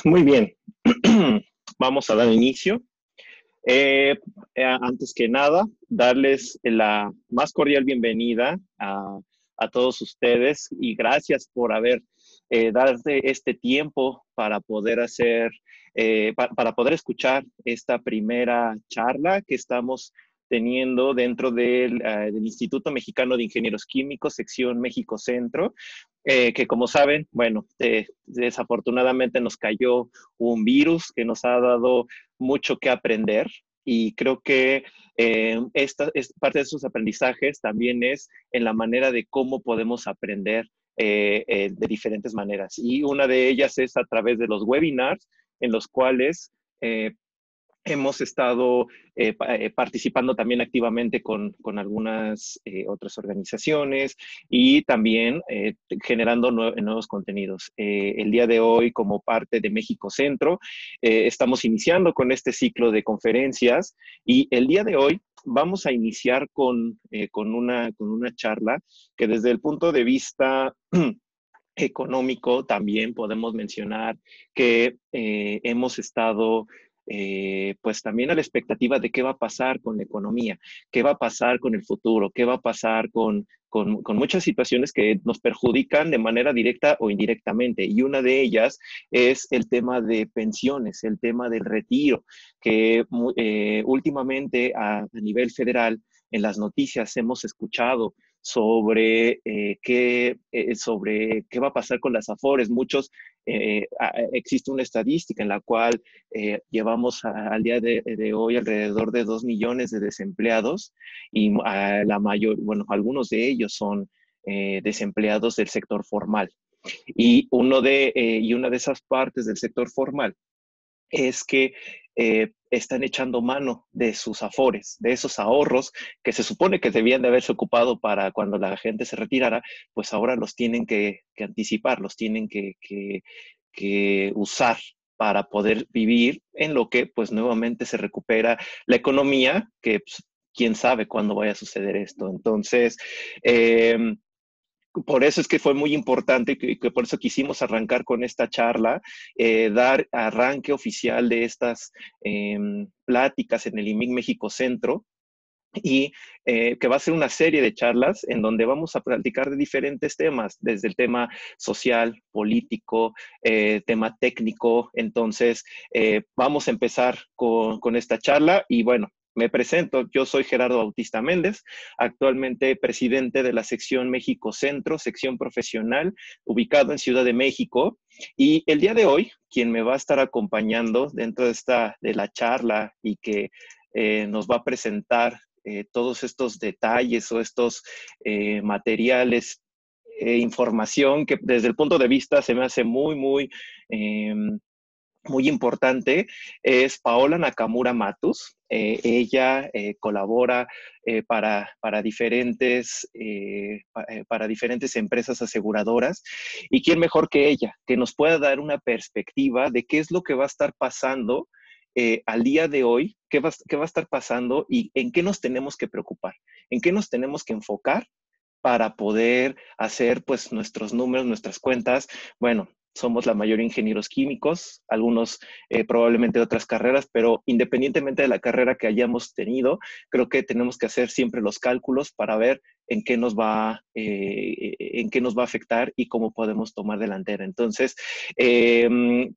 Muy bien, vamos a dar inicio. Antes que nada, darles la más cordial bienvenida a todos ustedes y gracias por haber darte este tiempo para poder hacer, para poder escuchar esta primera charla que estamos teniendo dentro del Instituto Mexicano de Ingenieros Químicos, sección México Centro, que como saben, bueno, desafortunadamente nos cayó un virus que nos ha dado mucho que aprender y creo que parte de esos aprendizajes también es en la manera de cómo podemos aprender de diferentes maneras. Y una de ellas es a través de los webinars en los cuales hemos estado participando también activamente con algunas otras organizaciones y también generando nuevos contenidos. El día de hoy, como parte de México Centro, estamos iniciando con este ciclo de conferencias y el día de hoy vamos a iniciar con una charla que desde el punto de vista económico también podemos mencionar que hemos estado pues también a la expectativa de qué va a pasar con la economía, qué va a pasar con el futuro, qué va a pasar con muchas situaciones que nos perjudican de manera directa o indirectamente. Y una de ellas es el tema de pensiones, el tema del retiro, que últimamente a nivel federal en las noticias hemos escuchado sobre qué va a pasar con las AFORES. Existe una estadística en la cual llevamos al día de hoy alrededor de 2 millones de desempleados y bueno, algunos de ellos son desempleados del sector formal. Y una de esas partes del sector formal es que están echando mano de sus afores, de esos ahorros que se supone que debían de haberse ocupado para cuando la gente se retirara, pues ahora los tienen que anticipar, los tienen que usar para poder vivir en lo que pues nuevamente se recupera la economía, que pues, quién sabe cuándo vaya a suceder esto. Entonces, por eso es que fue muy importante y que por eso quisimos arrancar con esta charla, dar arranque oficial de estas pláticas en el IMIC México Centro y que va a ser una serie de charlas en donde vamos a platicar de diferentes temas, desde el tema social, político, tema técnico. Entonces, vamos a empezar con esta charla y bueno, me presento, yo soy Gerardo Bautista Méndez, actualmente presidente de la sección México Centro, sección profesional, ubicado en Ciudad de México. Y el día de hoy, quien me va a estar acompañando dentro de la charla y que nos va a presentar todos estos detalles o estos materiales, información que desde el punto de vista se me hace muy importante, es Paola Nakamura Matus. Ella colabora para diferentes empresas aseguradoras. ¿Y quién mejor que ella, que nos pueda dar una perspectiva de qué es lo que va a estar pasando al día de hoy, qué va a estar pasando y en qué nos tenemos que preocupar, en qué nos tenemos que enfocar para poder hacer pues nuestros números, nuestras cuentas? Bueno, somos la mayoría ingenieros químicos, algunos probablemente de otras carreras, pero independientemente de la carrera que hayamos tenido, creo que tenemos que hacer siempre los cálculos para ver en qué nos va a afectar y cómo podemos tomar delantera. Entonces, bueno,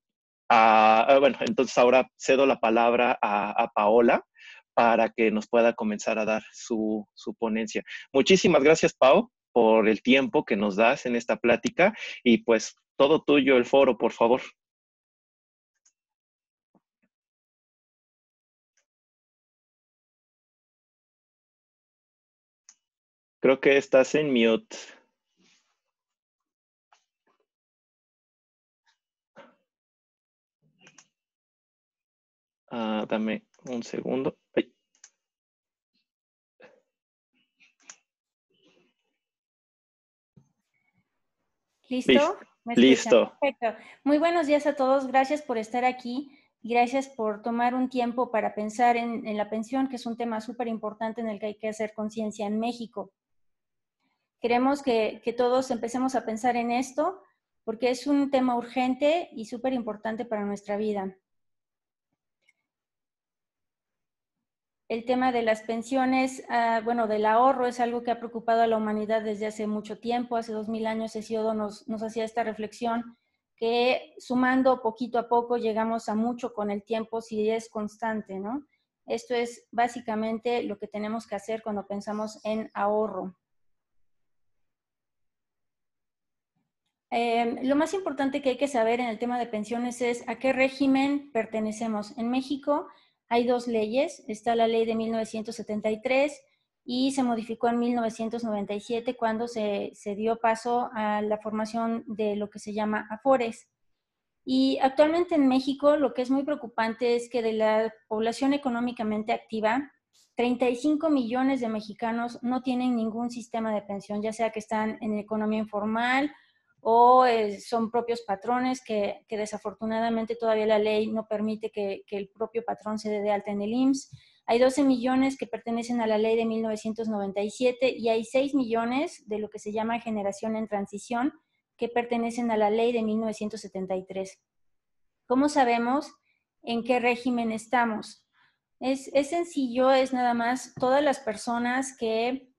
entonces ahora cedo la palabra a Paola para que nos pueda comenzar a dar su ponencia. Muchísimas gracias, Pau, por el tiempo que nos das en esta plática y pues todo tuyo el foro, por favor. Creo que estás en mute. Dame un segundo. Ay. ¿Listo? ¿Me escuchan? Listo. Perfecto. Muy buenos días a todos. Gracias por estar aquí y gracias por tomar un tiempo para pensar en la pensión, que es un tema súper importante en el que hay que hacer conciencia en México. Queremos que todos empecemos a pensar en esto porque es un tema urgente y súper importante para nuestra vida. El tema de las pensiones, bueno, del ahorro es algo que ha preocupado a la humanidad desde hace mucho tiempo. Hace 2000 años Hesíodo nos hacía esta reflexión que sumando poquito a poco llegamos a mucho con el tiempo si es constante, ¿no? Esto es básicamente lo que tenemos que hacer cuando pensamos en ahorro. Lo más importante que hay que saber en el tema de pensiones es a qué régimen pertenecemos. En México hay dos leyes. Está la ley de 1973 y se modificó en 1997 cuando se dio paso a la formación de lo que se llama AFORES. Y actualmente en México lo que es muy preocupante es que de la población económicamente activa, 35 millones de mexicanos no tienen ningún sistema de pensión, ya sea que están en economía informal o son propios patrones que desafortunadamente todavía la ley no permite que el propio patrón se dé de alta en el IMSS. Hay 12 millones que pertenecen a la ley de 1997 y hay 6 millones de lo que se llama generación en transición que pertenecen a la ley de 1973. ¿Cómo sabemos en qué régimen estamos? Es sencillo, es nada más todas las personas que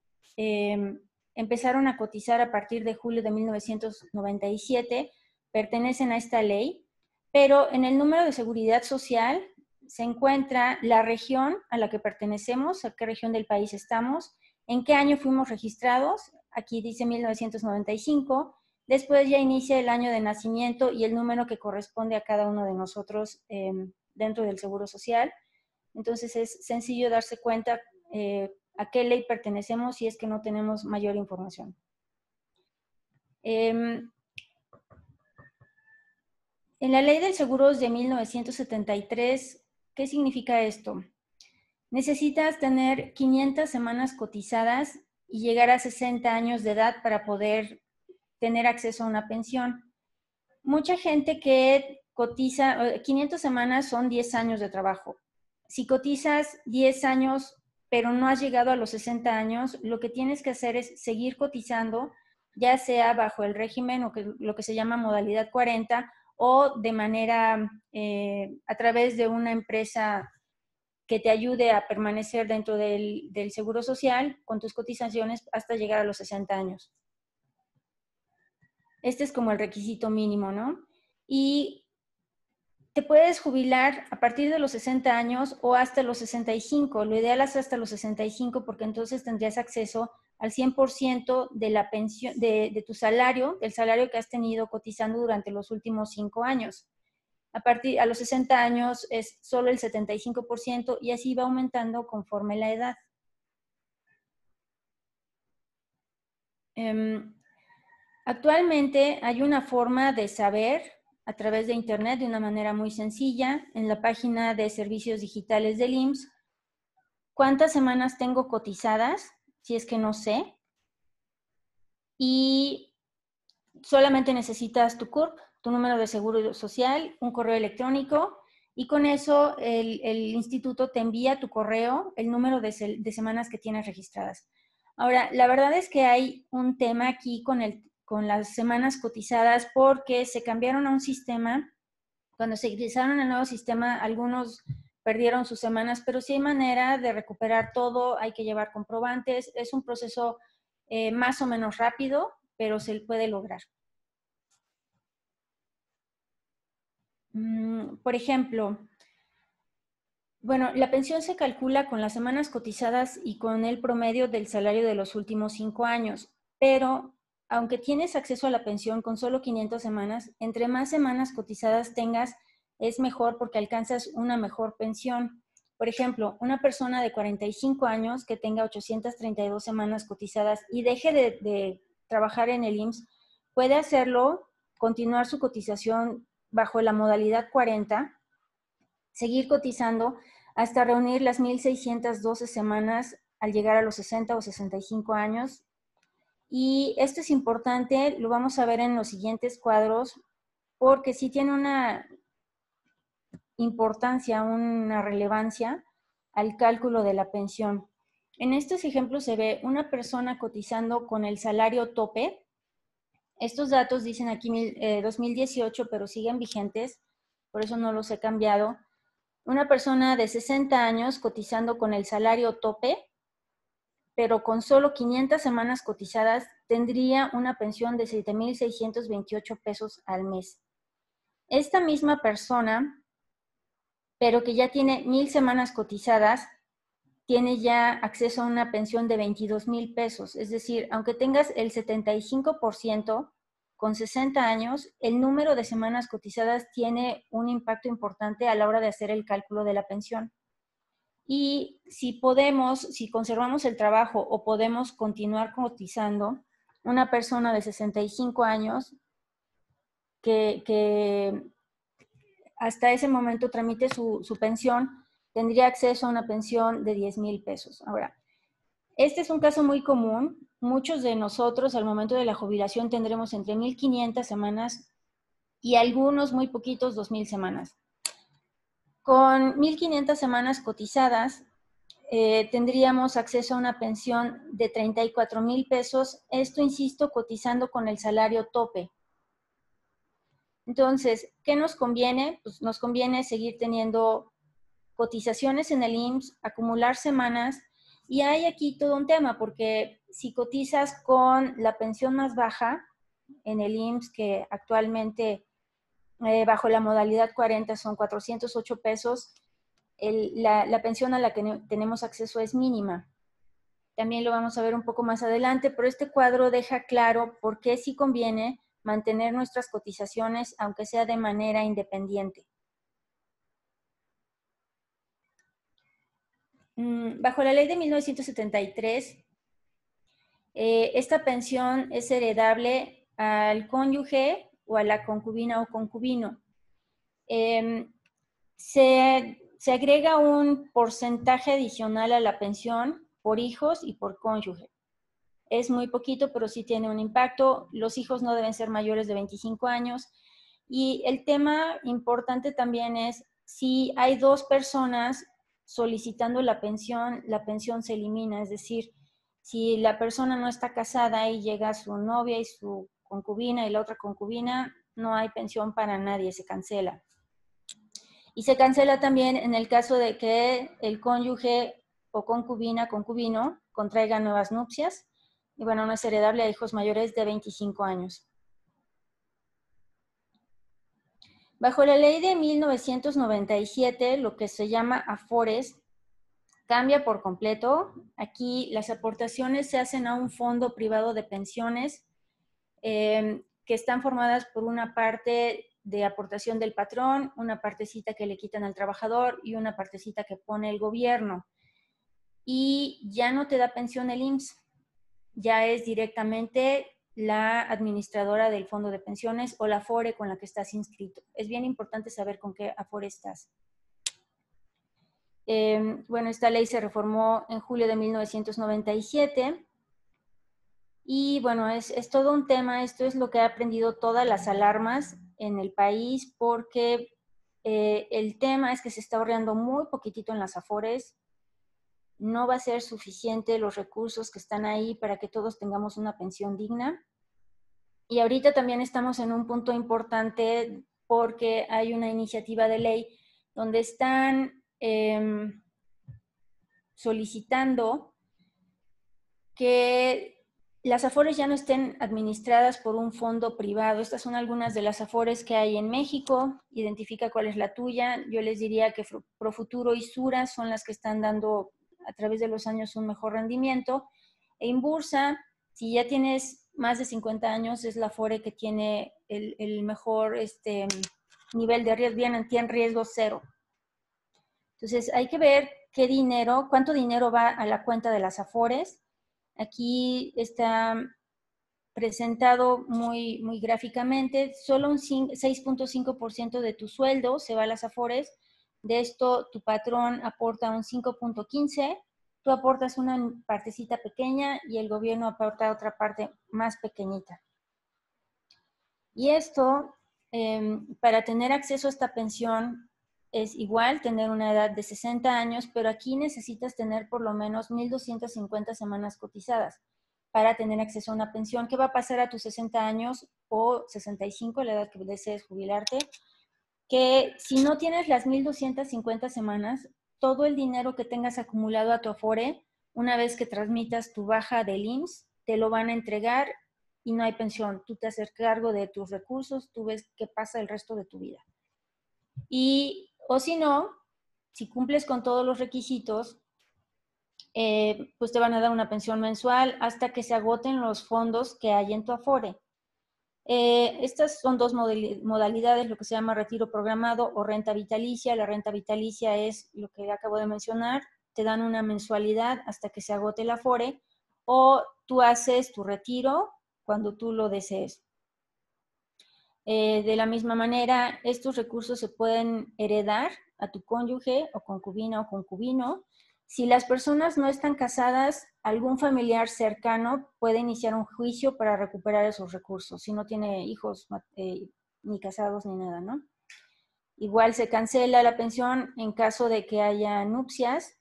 empezaron a cotizar a partir de julio de 1997 pertenecen a esta ley, pero en el número de seguridad social se encuentra la región a la que pertenecemos, a qué región del país estamos, en qué año fuimos registrados, aquí dice 1995, después ya inicia el año de nacimiento y el número que corresponde a cada uno de nosotros dentro del Seguro Social. Entonces es sencillo darse cuenta a qué ley pertenecemos si es que no tenemos mayor información. En la ley del seguro de 1973, ¿qué significa esto? Necesitas tener 500 semanas cotizadas y llegar a 60 años de edad para poder tener acceso a una pensión. Mucha gente que cotiza, 500 semanas son 10 años de trabajo. Si cotizas 10 años, pero no has llegado a los 60 años, lo que tienes que hacer es seguir cotizando, ya sea bajo el régimen o lo que se llama modalidad 40 o de manera a través de una empresa que te ayude a permanecer dentro del Seguro Social con tus cotizaciones hasta llegar a los 60 años. Este es como el requisito mínimo, ¿no? Y te puedes jubilar a partir de los 60 años o hasta los 65. Lo ideal es hasta los 65 porque entonces tendrías acceso al 100% de la pensión, de tu salario, del salario que has tenido cotizando durante los últimos 5 años. A los 60 años es solo el 75% y así va aumentando conforme la edad. Actualmente hay una forma de saber a través de Internet de una manera muy sencilla en la página de servicios digitales del IMSS cuántas semanas tengo cotizadas, si es que no sé, y solamente necesitas tu CURP, tu número de seguro social, un correo electrónico y con eso el instituto te envía tu correo, el número de semanas que tienes registradas. Ahora, la verdad es que hay un tema aquí con las semanas cotizadas porque se cambiaron a un sistema. Cuando se ingresaron al nuevo sistema, algunos perdieron sus semanas, pero sí hay manera de recuperar todo, hay que llevar comprobantes, es un proceso más o menos rápido, pero se puede lograr. Por ejemplo, bueno, la pensión se calcula con las semanas cotizadas y con el promedio del salario de los últimos 5 años, pero aunque tienes acceso a la pensión con solo 500 semanas, entre más semanas cotizadas tengas, es mejor porque alcanzas una mejor pensión. Por ejemplo, una persona de 45 años que tenga 832 semanas cotizadas y deje de trabajar en el IMSS, puede hacerlo, continuar su cotización bajo la modalidad 40, seguir cotizando hasta reunir las 1,612 semanas al llegar a los 60 o 65 años. Y esto es importante, lo vamos a ver en los siguientes cuadros, porque sí tiene una importancia, una relevancia al cálculo de la pensión. En estos ejemplos se ve una persona cotizando con el salario tope. Estos datos dicen aquí 2018, pero siguen vigentes, por eso no los he cambiado. Una persona de 60 años cotizando con el salario tope, pero con solo 500 semanas cotizadas, tendría una pensión de 7,628 pesos al mes. Esta misma persona, pero que ya tiene 1,000 semanas cotizadas, tiene ya acceso a una pensión de 22,000 pesos. Es decir, aunque tengas el 75%, con 60 años, el número de semanas cotizadas tiene un impacto importante a la hora de hacer el cálculo de la pensión. Y si conservamos el trabajo o podemos continuar cotizando, una persona de 65 años que hasta ese momento tramite su pensión, tendría acceso a una pensión de 10,000 pesos. Ahora, este es un caso muy común. Muchos de nosotros al momento de la jubilación tendremos entre 1,500 semanas y algunos muy poquitos 2,000 semanas. Con 1,500 semanas cotizadas, tendríamos acceso a una pensión de 34,000 pesos. Esto, insisto, cotizando con el salario tope. Entonces, ¿qué nos conviene? Pues nos conviene seguir teniendo cotizaciones en el IMSS, acumular semanas, y hay aquí todo un tema, porque si cotizas con la pensión más baja en el IMSS, que actualmente bajo la modalidad 40 son 408 pesos, la pensión a la que tenemos acceso es mínima. También lo vamos a ver un poco más adelante, pero este cuadro deja claro por qué sí conviene mantener nuestras cotizaciones, aunque sea de manera independiente. Bajo la ley de 1973, esta pensión es heredable al cónyuge o a la concubina o concubino. Se agrega un porcentaje adicional a la pensión por hijos y por cónyuge. Es muy poquito, pero sí tiene un impacto. Los hijos no deben ser mayores de 25 años. Y el tema importante también es, si hay dos personas solicitando la pensión se elimina. Es decir, si la persona no está casada y llega su novia y su concubina y la otra concubina, no hay pensión para nadie, se cancela. Y se cancela también en el caso de que el cónyuge o concubina, concubino, contraiga nuevas nupcias. Y bueno, no es heredable a hijos mayores de 25 años. Bajo la ley de 1997, lo que se llama Afores cambia por completo. Aquí las aportaciones se hacen a un fondo privado de pensiones que están formadas por una parte de aportación del patrón, una partecita que le quitan al trabajador y una partecita que pone el gobierno. Y ya no te da pensión el IMSS, ya es directamente la administradora del fondo de pensiones o la Afore con la que estás inscrito. Es bien importante saber con qué Afore estás. Bueno, esta ley se reformó en julio de 1997 y bueno, es todo un tema. Esto es lo que ha prendido todas las alarmas en el país, porque el tema es que se está ahorrando muy poquitito en las Afores. No va a ser suficiente los recursos que están ahí para que todos tengamos una pensión digna. Y ahorita también estamos en un punto importante porque hay una iniciativa de ley donde están solicitando que las Afores ya no estén administradas por un fondo privado. Estas son algunas de las Afores que hay en México. Identifica cuál es la tuya. Yo les diría que Profuturo y Sura son las que están dando a través de los años un mejor rendimiento. E Inbursa, si ya tienes más de 50 años, es la Afore que tiene el mejor nivel de riesgo, bien en riesgo cero. Entonces hay que ver cuánto dinero va a la cuenta de las Afores. Aquí está presentado muy, muy gráficamente. Solo un 6.5% de tu sueldo se va a las Afores. De esto, tu patrón aporta un 5.15%. Tú aportas una partecita pequeña y el gobierno aporta otra parte más pequeñita. Y esto, para tener acceso a esta pensión, es igual tener una edad de 60 años, pero aquí necesitas tener por lo menos 1,250 semanas cotizadas. para tener acceso a una pensión. ¿Qué va a pasar a tus 60 años o 65, la edad que desees jubilarte? Que si no tienes las 1,250 semanas, todo el dinero que tengas acumulado a tu Afore, una vez que transmitas tu baja del IMSS, te lo van a entregar y no hay pensión. Tú te haces cargo de tus recursos, tú ves qué pasa el resto de tu vida. Y, o si no, si cumples con todos los requisitos, pues te van a dar una pensión mensual hasta que se agoten los fondos que hay en tu Afore. Estas son dos modalidades, lo que se llama retiro programado o renta vitalicia. La renta vitalicia es lo que acabo de mencionar, te dan una mensualidad hasta que se agote el Afore, o tú haces tu retiro cuando tú lo desees. De la misma manera, estos recursos se pueden heredar a tu cónyuge o concubina o concubino. Si las personas no están casadas, algún familiar cercano puede iniciar un juicio para recuperar esos recursos, si no tiene hijos ni casados ni nada, ¿no? Igual se cancela la pensión en caso de que haya nupcias.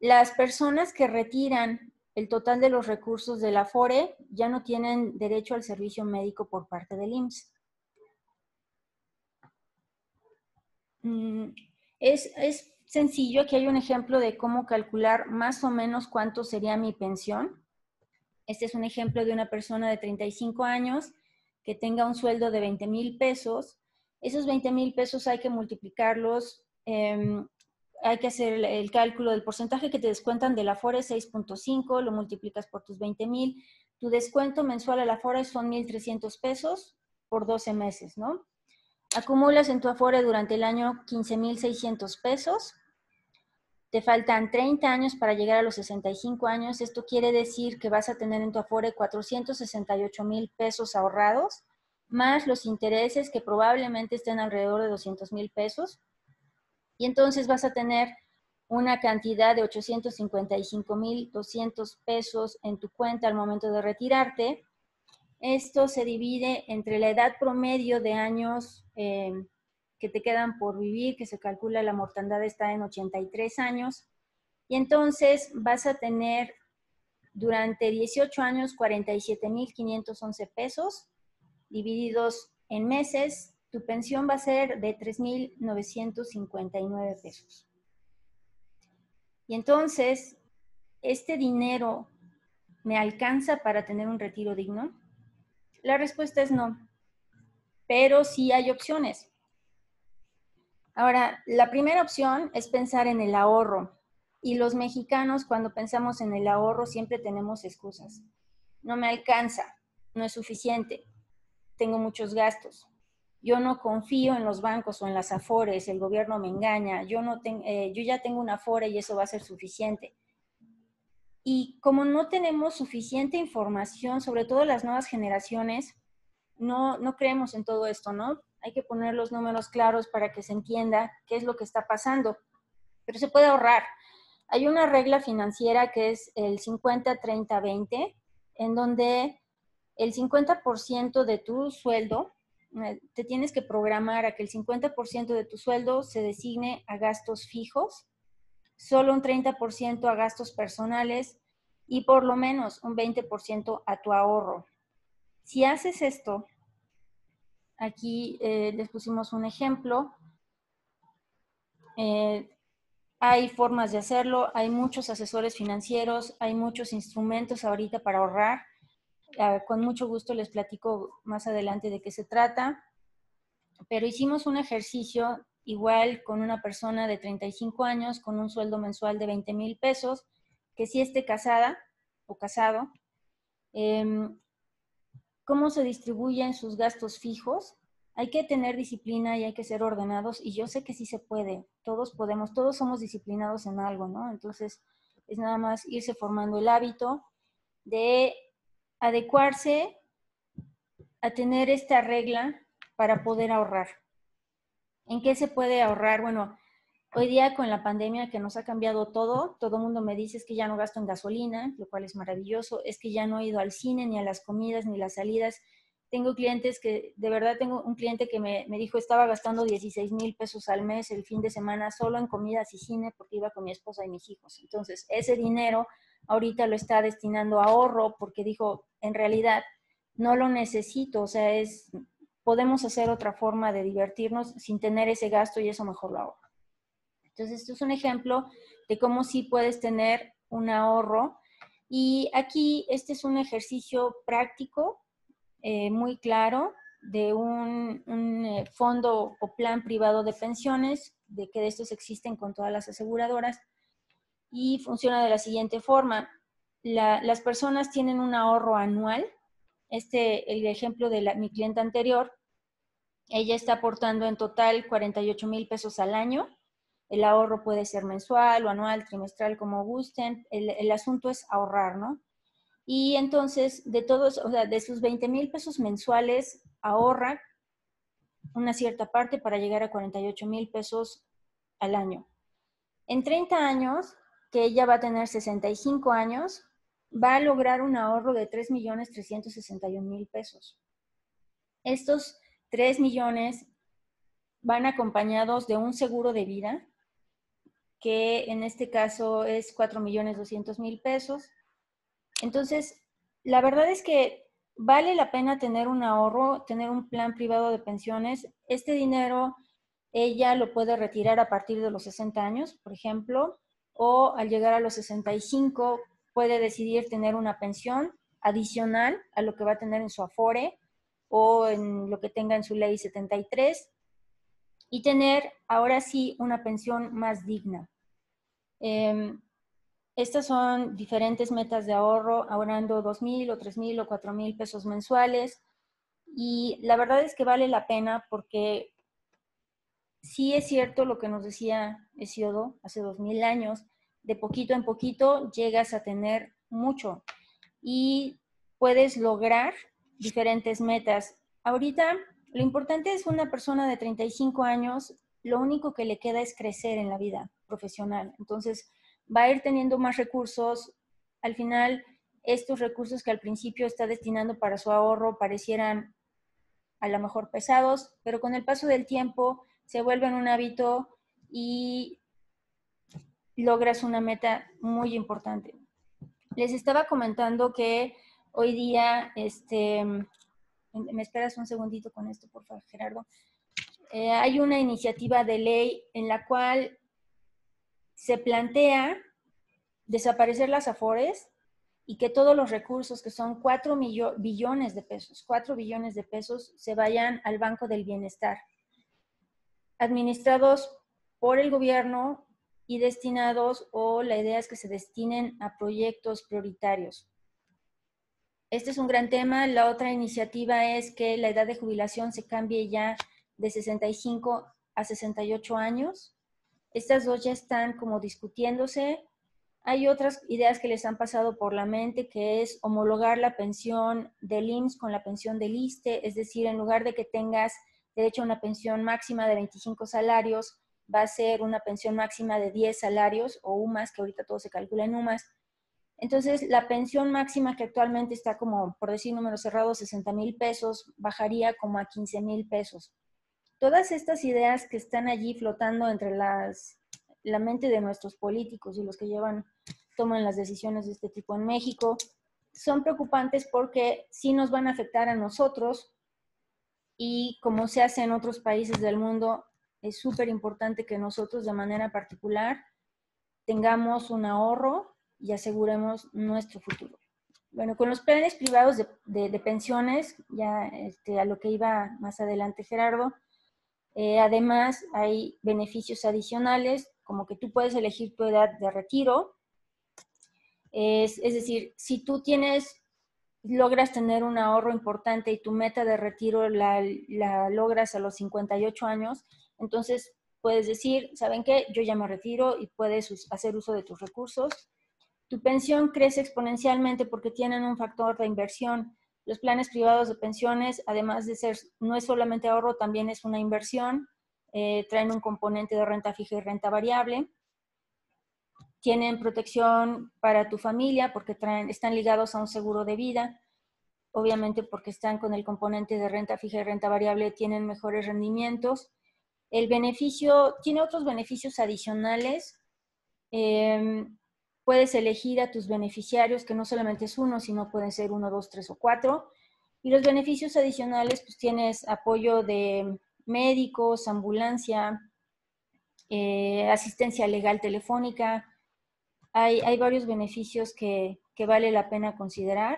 Las personas que retiran el total de los recursos del Afore ya no tienen derecho al servicio médico por parte del IMSS. Es sencillo, aquí hay un ejemplo de cómo calcular más o menos cuánto sería mi pensión. Este es un ejemplo de una persona de 35 años que tenga un sueldo de 20,000 pesos. Esos 20,000 pesos hay que multiplicarlos, hay que hacer el cálculo del porcentaje que te descuentan del Afore, 6.5, lo multiplicas por tus 20,000. Tu descuento mensual al Afore son 1,300 pesos por 12 meses, ¿no? Acumulas en tu Afore durante el año 15,600 pesos. Te faltan 30 años para llegar a los 65 años. Esto quiere decir que vas a tener en tu Afore 468,000 pesos ahorrados, más los intereses que probablemente estén alrededor de 200,000 pesos. Y entonces vas a tener una cantidad de 855,200 pesos en tu cuenta al momento de retirarte. Esto se divide entre la edad promedio de años que te quedan por vivir, que se calcula la mortandad está en 83 años. Y entonces vas a tener durante 18 años 47,511 pesos divididos en meses. Tu pensión va a ser de 3,959 pesos. Y entonces, ¿este dinero me alcanza para tener un retiro digno? La respuesta es no, pero sí hay opciones. Ahora, la primera opción es pensar en el ahorro. Y los mexicanos, cuando pensamos en el ahorro, siempre tenemos excusas. No me alcanza, no es suficiente, tengo muchos gastos. Yo no confío en los bancos o en las Afores, el gobierno me engaña, yo ya tengo una Afore y eso va a ser suficiente. Y como no tenemos suficiente información, sobre todo las nuevas generaciones, no creemos en todo esto, ¿no? Hay que poner los números claros para que se entienda qué es lo que está pasando. Pero se puede ahorrar. Hay una regla financiera que es el 50-30-20, en donde el 50% de tu sueldo, te tienes que programar a que el 50% de tu sueldo se designe a gastos fijos, solo un 30% a gastos personales y por lo menos un 20% a tu ahorro. Si haces esto, aquí les pusimos un ejemplo. Hay formas de hacerlo, hay muchos asesores financieros, hay muchos instrumentos ahorita para ahorrar. Con mucho gusto les platico más adelante de qué se trata. Pero hicimos un ejercicio igual con una persona de 35 años con un sueldo mensual de 20,000 pesos, que sí esté casada o casado. ¿Cómo se distribuyen sus gastos fijos? Hay que tener disciplina y hay que ser ordenados, y yo sé que sí se puede, todos podemos, todos somos disciplinados en algo, ¿no? Entonces, es nada más irse formando el hábito de adecuarse a tener esta regla para poder ahorrar. ¿En qué se puede ahorrar? Bueno, hoy día con la pandemia que nos ha cambiado todo el mundo me dice es que ya no gasto en gasolina, lo cual es maravilloso, es que ya no he ido al cine, ni a las comidas, ni las salidas. Tengo clientes que, de verdad tengo un cliente que me dijo estaba gastando 16,000 pesos al mes el fin de semana solo en comidas y cine porque iba con mi esposa y mis hijos. Entonces, ese dinero ahorita lo está destinando a ahorro porque dijo, en realidad no lo necesito, o sea, podemos hacer otra forma de divertirnos sin tener ese gasto y eso mejor lo ahorro. Entonces, esto es un ejemplo de cómo sí puedes tener un ahorro. Y aquí este es un ejercicio práctico, muy claro, de un fondo o plan privado de pensiones, de que de estos existen con todas las aseguradoras, y funciona de la siguiente forma. Las personas tienen un ahorro anual. El ejemplo de mi cliente anterior, ella está aportando en total 48,000 pesos al año. El ahorro puede ser mensual o anual, trimestral, como gusten. El asunto es ahorrar, ¿no? Y entonces, o sea, de sus 20,000 pesos mensuales, ahorra una cierta parte para llegar a 48,000 pesos al año. En 30 años, que ella va a tener 65 años, va a lograr un ahorro de 3,361,000 pesos. Estos 3 millones van acompañados de un seguro de vida, que en este caso es 4,200,000 pesos. Entonces, la verdad es que vale la pena tener un ahorro, tener un plan privado de pensiones. Este dinero ella lo puede retirar a partir de los 60 años, por ejemplo, o al llegar a los 65 puede decidir tener una pensión adicional a lo que va a tener en su Afore o en lo que tenga en su ley 73 y tener ahora sí una pensión más digna. Estas son diferentes metas de ahorro, ahorrando 2,000 o 3,000 o 4,000 pesos mensuales. Y la verdad es que vale la pena porque sí es cierto lo que nos decía Hesiodo hace 2,000 años, de poquito en poquito llegas a tener mucho y puedes lograr diferentes metas. Ahorita lo importante es una persona de 35 años, lo único que le queda es crecer en la vida profesional. Entonces va a ir teniendo más recursos. Al final, estos recursos que al principio está destinando para su ahorro parecieran a lo mejor pesados, pero con el paso del tiempo se vuelven un hábito y logras una meta muy importante. Les estaba comentando que hoy día, me esperas un segundito con esto, por favor, Gerardo. Hay una iniciativa de ley en la cual se plantea desaparecer las Afores y que todos los recursos, que son 4 billones de pesos, 4 billones de pesos, se vayan al Banco del Bienestar, administrados por el gobierno y destinados, o la idea es que se destinen a proyectos prioritarios. Este es un gran tema. La otra iniciativa es que la edad de jubilación se cambie ya de 65 a 68 años. Estas dos ya están como discutiéndose. Hay otras ideas que les han pasado por la mente, que es homologar la pensión del IMSS con la pensión del ISSSTE, es decir, en lugar de que tengas derecho a una pensión máxima de 25 salarios, va a ser una pensión máxima de 10 salarios o UMAS, que ahorita todo se calcula en UMAS. Entonces, la pensión máxima, que actualmente está como, por decir número cerrado, 60,000 pesos, bajaría como a 15,000 pesos. Todas estas ideas que están allí flotando entre la mente de nuestros políticos y los que toman las decisiones de este tipo en México, son preocupantes porque sí nos van a afectar a nosotros, y como se hace en otros países del mundo, es súper importante que nosotros de manera particular tengamos un ahorro y aseguremos nuestro futuro. Bueno, con los planes privados de pensiones, ya a lo que iba más adelante Gerardo, además hay beneficios adicionales, como que tú puedes elegir tu edad de retiro. Es decir, si tú logras tener un ahorro importante y tu meta de retiro la logras a los 58 años, entonces puedes decir, ¿saben qué? Yo ya me retiro, y puedes hacer uso de tus recursos. Tu pensión crece exponencialmente porque tienen un factor de inversión. Los planes privados de pensiones, además de ser, no es solamente ahorro, también es una inversión. Traen un componente de renta fija y renta variable. Tienen protección para tu familia porque están ligados a un seguro de vida. Obviamente, porque están con el componente de renta fija y renta variable, tienen mejores rendimientos. El beneficio tiene otros beneficios adicionales. puedes elegir a tus beneficiarios, que no solamente es uno, sino pueden ser 1, 2, 3 o 4. Y los beneficios adicionales, pues tienes apoyo de médicos, ambulancia, asistencia legal telefónica. Hay varios beneficios que vale la pena considerar.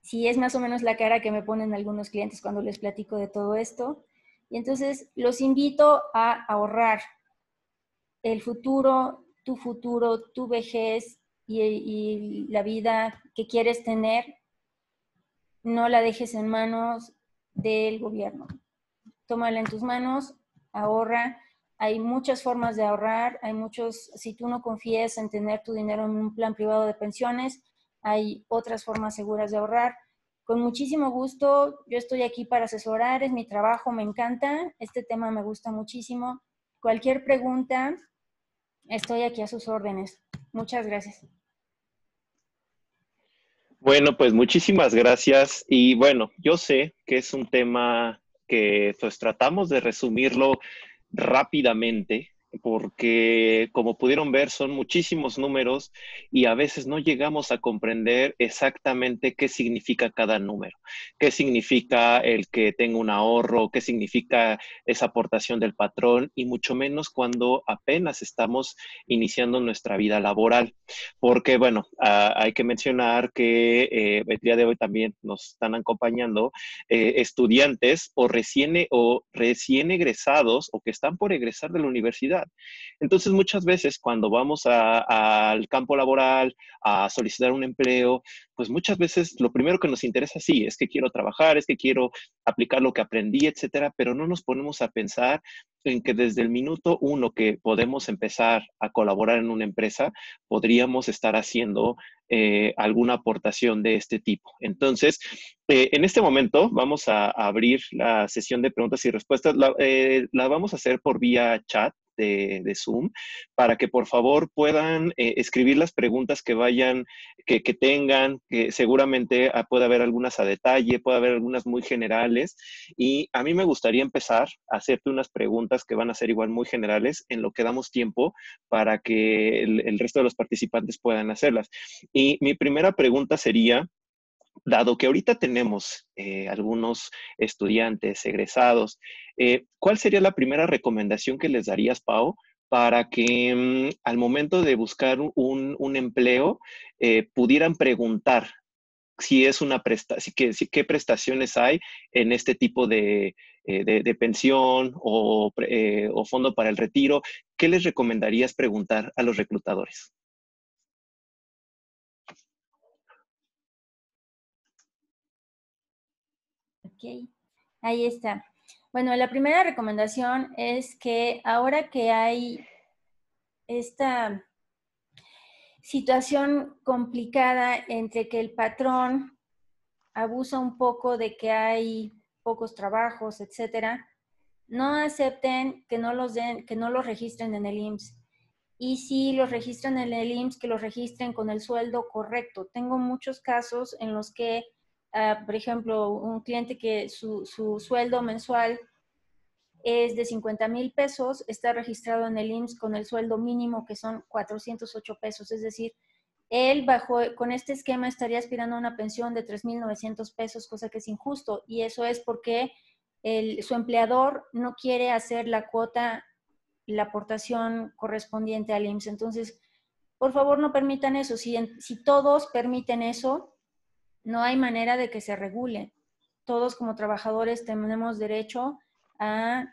Sí, es más o menos la cara que me ponen algunos clientes cuando les platico de todo esto. Y entonces los invito a ahorrar el futuro, tu vejez y la vida que quieres tener, no la dejes en manos del gobierno. Tómala en tus manos, ahorra. Hay muchas formas de ahorrar, si tú no confías en tener tu dinero en un plan privado de pensiones, hay otras formas seguras de ahorrar. Con muchísimo gusto, yo estoy aquí para asesorar, es mi trabajo, me encanta, este tema me gusta muchísimo. Cualquier pregunta, estoy aquí a sus órdenes. Muchas gracias. Bueno, pues muchísimas gracias. Y bueno, yo sé que es un tema que pues tratamos de resumirlo rápidamente, porque como pudieron ver son muchísimos números y a veces no llegamos a comprender exactamente qué significa cada número, qué significa el que tenga un ahorro, qué significa esa aportación del patrón y mucho menos cuando apenas estamos iniciando nuestra vida laboral. Porque, bueno, hay que mencionar que el día de hoy también nos están acompañando estudiantes o recién egresados o que están por egresar de la universidad. Entonces, muchas veces cuando vamos al campo laboral a solicitar un empleo, pues muchas veces lo primero que nos interesa, sí, es que quiero trabajar, es que quiero aplicar lo que aprendí, etcétera, pero no nos ponemos a pensar en que desde el minuto uno que podemos empezar a colaborar en una empresa, podríamos estar haciendo alguna aportación de este tipo. Entonces, en este momento vamos a abrir la sesión de preguntas y respuestas. La vamos a hacer por vía chat de Zoom para que por favor puedan escribir las preguntas que vayan, que tengan, que seguramente puede haber algunas a detalle, puede haber algunas muy generales. Y a mí me gustaría empezar a hacerte unas preguntas que van a ser igual muy generales en lo que damos tiempo para que el resto de los participantes puedan hacerlas. Y mi primera pregunta sería, dado que ahorita tenemos algunos estudiantes egresados, ¿cuál sería la primera recomendación que les darías, Pau, para que al momento de buscar un empleo pudieran preguntar si es una qué prestaciones hay en este tipo de pensión o fondo para el retiro? ¿Qué les recomendarías preguntar a los reclutadores? Ok, ahí está. Bueno, la primera recomendación es que ahora que hay esta situación complicada entre que el patrón abusa un poco de que hay pocos trabajos, etcétera, no acepten que no los den, que no los registren en el IMSS. Y si los registran en el IMSS, que los registren con el sueldo correcto. Tengo muchos casos en los que, por ejemplo, un cliente que su sueldo mensual es de 50,000 pesos, está registrado en el IMSS con el sueldo mínimo que son 408 pesos. Es decir, él con este esquema estaría aspirando a una pensión de 3,900 pesos, cosa que es injusto. Y eso es porque su empleador no quiere hacer la cuota, la aportación correspondiente al IMSS. Entonces, por favor, no permitan eso. Si todos permiten eso, no hay manera de que se regule. Todos como trabajadores tenemos derecho a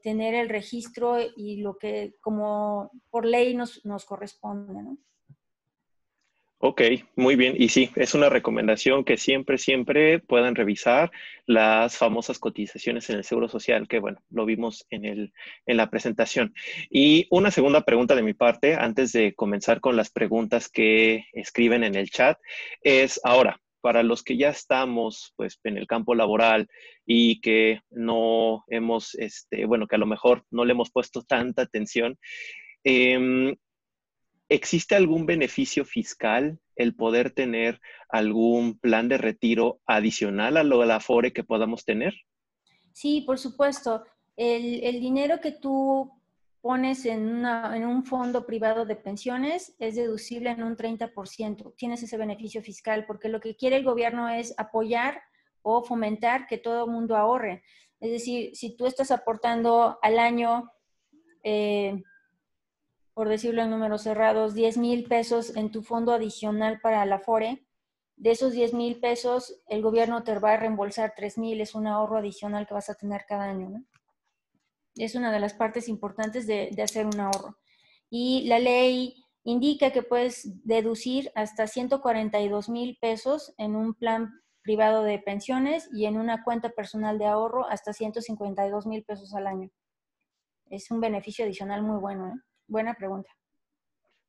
tener el registro y lo que como por ley nos corresponde, ¿no? Ok, muy bien. Y sí, es una recomendación que siempre, siempre puedan revisar las famosas cotizaciones en el Seguro Social, que bueno, lo vimos en la presentación. Y una segunda pregunta de mi parte, antes de comenzar con las preguntas que escriben en el chat, es ahora, para los que ya estamos pues en el campo laboral y que no hemos, bueno, que a lo mejor no le hemos puesto tanta atención, eh, ¿existe algún beneficio fiscal el poder tener algún plan de retiro adicional a lo de la Afore que podamos tener? Sí, por supuesto. El dinero que tú pones en un fondo privado de pensiones, es deducible en un 30%. Tienes ese beneficio fiscal, porque lo que quiere el gobierno es apoyar o fomentar que todo el mundo ahorre. Es decir, si tú estás aportando al año, por decirlo en números cerrados, 10,000 pesos en tu fondo adicional para la Afore, de esos 10,000 pesos, el gobierno te va a reembolsar 3,000, es un ahorro adicional que vas a tener cada año, ¿no? Es una de las partes importantes de hacer un ahorro. Y la ley indica que puedes deducir hasta 142,000 pesos en un plan privado de pensiones y en una cuenta personal de ahorro hasta 152,000 pesos al año. Es un beneficio adicional muy bueno, ¿eh? Buena pregunta.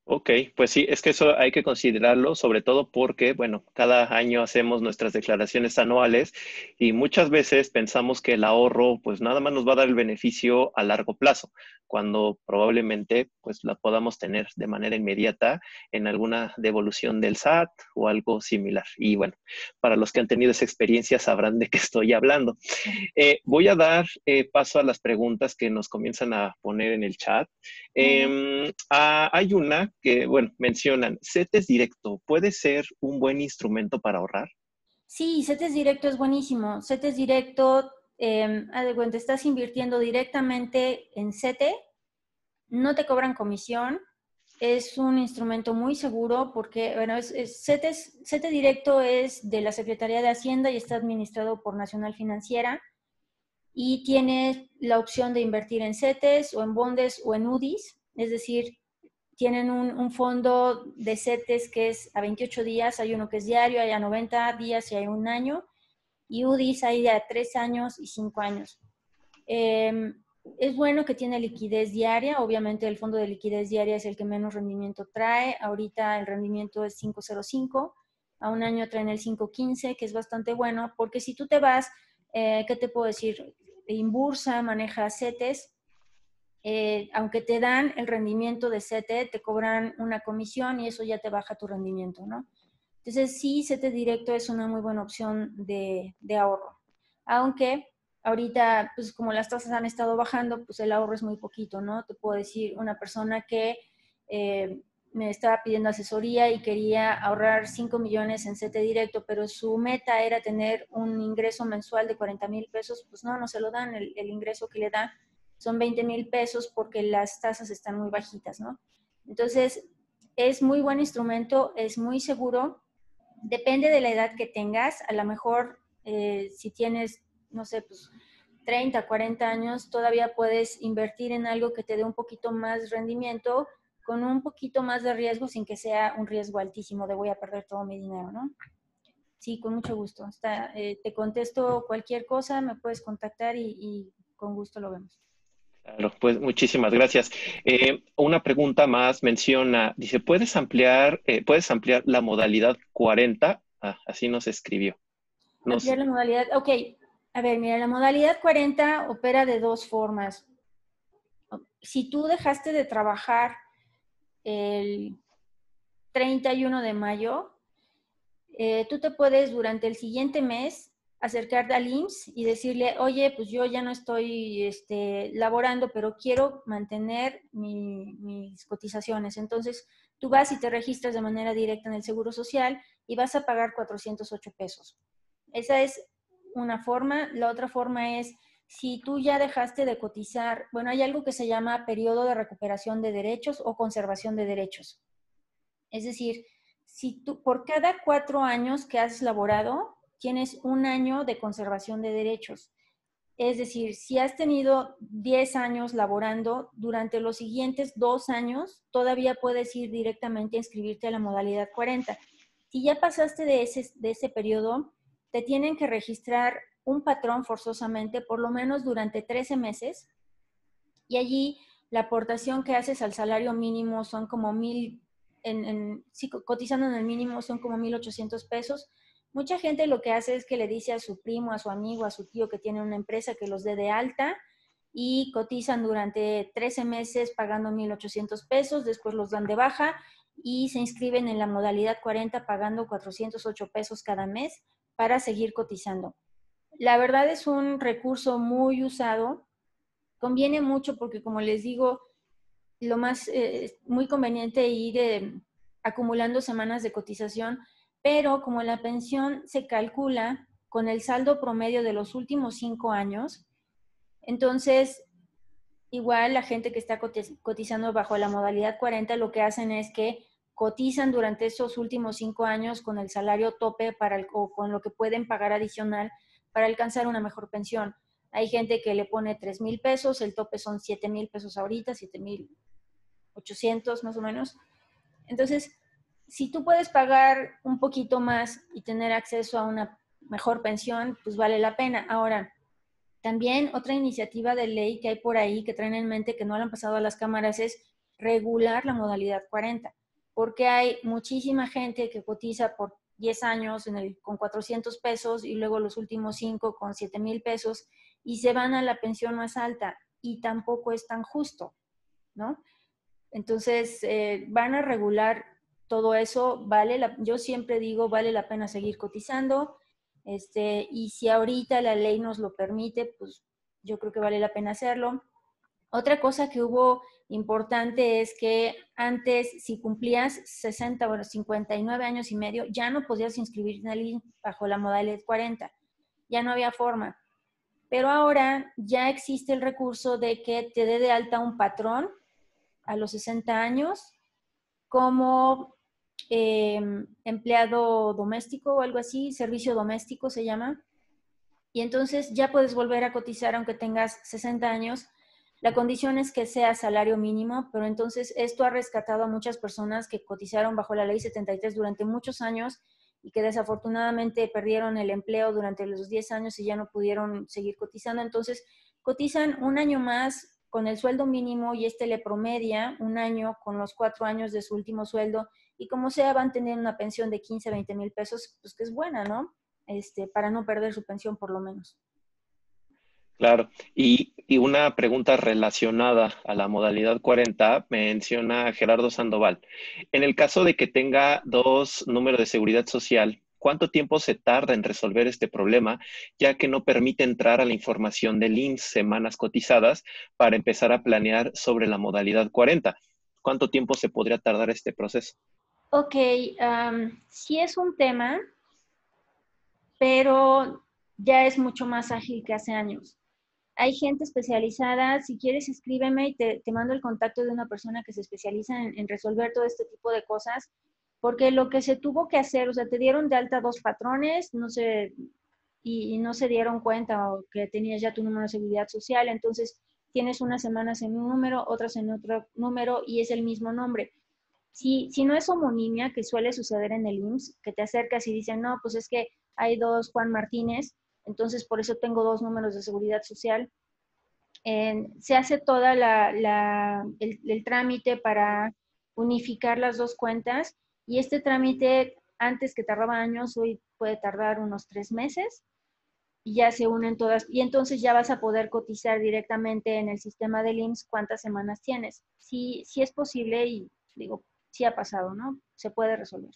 Ok, pues sí, es que eso hay que considerarlo, sobre todo porque, bueno, cada año hacemos nuestras declaraciones anuales y muchas veces pensamos que el ahorro, pues nada más nos va a dar el beneficio a largo plazo, cuando probablemente, pues la podamos tener de manera inmediata en alguna devolución del SAT o algo similar. Y bueno, para los que han tenido esa experiencia sabrán de qué estoy hablando. Voy a dar paso a las preguntas que nos comienzan a poner en el chat. Hay una que, bueno, mencionan, CETES directo, ¿puede ser un buen instrumento para ahorrar? Sí, CETES directo es buenísimo. CETES directo, haz de cuenta, estás invirtiendo directamente en CETE, no te cobran comisión, es un instrumento muy seguro porque, bueno, CETE directo es de la Secretaría de Hacienda y está administrado por Nacional Financiera y tienes la opción de invertir en CETES o en bondes o en UDIs, es decir, tienen un fondo de CETES que es a 28 días, hay uno que es diario, hay a 90 días y hay un año, y UDIs hay de a 3 años y 5 años. Es bueno que tiene liquidez diaria, obviamente el fondo de liquidez diaria es el que menos rendimiento trae, ahorita el rendimiento es 5,05, a un año traen el 5,15, que es bastante bueno, porque si tú te vas, ¿qué te puedo decir? Inbursa maneja CETES, aunque te dan el rendimiento de CETE, te cobran una comisión y eso ya te baja tu rendimiento, ¿no? Entonces, sí, CETE directo es una muy buena opción de ahorro. Aunque ahorita, pues como las tasas han estado bajando, pues el ahorro es muy poquito, ¿no? Te puedo decir, una persona que me estaba pidiendo asesoría y quería ahorrar 5 millones en CETE directo, pero su meta era tener un ingreso mensual de 40,000 pesos, pues no se lo dan, el ingreso que le da son 20,000 pesos porque las tasas están muy bajitas, ¿no? Entonces, es muy buen instrumento, es muy seguro, depende de la edad que tengas, a lo mejor si tienes, no sé, pues 30, 40 años, todavía puedes invertir en algo que te dé un poquito más rendimiento, con un poquito más de riesgo, sin que sea un riesgo altísimo de voy a perder todo mi dinero, ¿no? Sí, con mucho gusto. Te contesto cualquier cosa, me puedes contactar y con gusto lo vemos. Claro, pues muchísimas gracias. Una pregunta más menciona, dice, puedes ampliar la modalidad 40? Ah, así nos escribió. Nos, Ampliar la modalidad. Ok, a ver, mira, la modalidad 40 opera de dos formas. Si tú dejaste de trabajar el 31 de mayo, tú te puedes durante el siguiente mes acercar al IMSS y decirle, oye, pues yo ya no estoy laborando, pero quiero mantener mis cotizaciones. Entonces, tú vas y te registras de manera directa en el Seguro Social y vas a pagar 408 pesos. Esa es una forma. La otra forma es, si tú ya dejaste de cotizar, bueno, hay algo que se llama periodo de recuperación de derechos o conservación de derechos. Es decir, si tú por cada 4 años que has laborado, tienes un año de conservación de derechos. Es decir, si has tenido 10 años laborando, durante los siguientes 2 años todavía puedes ir directamente a inscribirte a la modalidad 40. Si ya pasaste de ese periodo, te tienen que registrar un patrón forzosamente, por lo menos durante 13 meses, y allí la aportación que haces al salario mínimo son como 1,000, sí, cotizando en el mínimo son como 1,800 pesos. Mucha gente lo que hace es que le dice a su primo, a su amigo, a su tío que tiene una empresa que los dé de alta y cotizan durante 13 meses pagando 1,800 pesos, después los dan de baja y se inscriben en la modalidad 40 pagando 408 pesos cada mes para seguir cotizando. La verdad es un recurso muy usado. Conviene mucho porque, como les digo, lo más muy conveniente ir acumulando semanas de cotización, pero como la pensión se calcula con el saldo promedio de los últimos 5 años, entonces igual la gente que está cotizando bajo la modalidad 40 lo que hacen es que cotizan durante esos últimos 5 años con el salario tope o con lo que pueden pagar adicional para alcanzar una mejor pensión. Hay gente que le pone 3,000 pesos, el tope son 7,000 pesos ahorita, 7,800 más o menos. Entonces, si tú puedes pagar un poquito más y tener acceso a una mejor pensión, pues vale la pena. Ahora, también otra iniciativa de ley que hay por ahí que traen en mente que no le han pasado a las cámaras es regular la modalidad 40, porque hay muchísima gente que cotiza por 10 años con 400 pesos y luego los últimos 5 con 7,000 pesos y se van a la pensión más alta y tampoco es tan justo, ¿no? Entonces, van a regular todo eso, yo siempre digo, vale la pena seguir cotizando, y si ahorita la ley nos lo permite, pues yo creo que vale la pena hacerlo. Otra cosa que hubo importante es que antes, si cumplías 60 o 59 años y medio, ya no podías inscribirte en el IMSS bajo la modalidad 40, ya no había forma. Pero ahora ya existe el recurso de que te dé de alta un patrón a los 60 años como empleado doméstico o algo así, servicio doméstico se llama, y entonces ya puedes volver a cotizar aunque tengas 60 años. La condición es que sea salario mínimo, pero entonces esto ha rescatado a muchas personas que cotizaron bajo la ley 73 durante muchos años y que desafortunadamente perdieron el empleo durante los 10 años y ya no pudieron seguir cotizando. Entonces cotizan un año más con el sueldo mínimo y le promedia un año con los 4 años de su último sueldo y como sea van a tener una pensión de 15, 20 mil pesos, pues que es buena, ¿no? Para no perder su pensión por lo menos. Claro, y una pregunta relacionada a la modalidad 40 menciona Gerardo Sandoval. En el caso de que tenga dos números de seguridad social, ¿cuánto tiempo se tarda en resolver este problema, ya que no permite entrar a la información del IMSS semanas cotizadas para empezar a planear sobre la modalidad 40? ¿Cuánto tiempo se podría tardar este proceso? Ok, sí es un tema, pero ya es mucho más ágil que hace años. Hay gente especializada, si quieres escríbeme y te mando el contacto de una persona que se especializa en resolver todo este tipo de cosas, porque lo que se tuvo que hacer, o sea, te dieron de alta dos patrones, no sé, y no se dieron cuenta o que tenías ya tu número de seguridad social, entonces tienes unas semanas en un número, otras en otro número y es el mismo nombre. Si no es homonimia, que suele suceder en el IMSS, que te acercas y dicen, no, pues es que hay dos Juan Martínez, entonces por eso tengo dos números de seguridad social. Se hace toda el trámite para unificar las dos cuentas y este trámite, antes que tardaba años, hoy puede tardar unos 3 meses y ya se unen todas y entonces ya vas a poder cotizar directamente en el sistema del IMSS cuántas semanas tienes. Sí, sí es posible y digo, sí ha pasado, ¿no? Se puede resolver.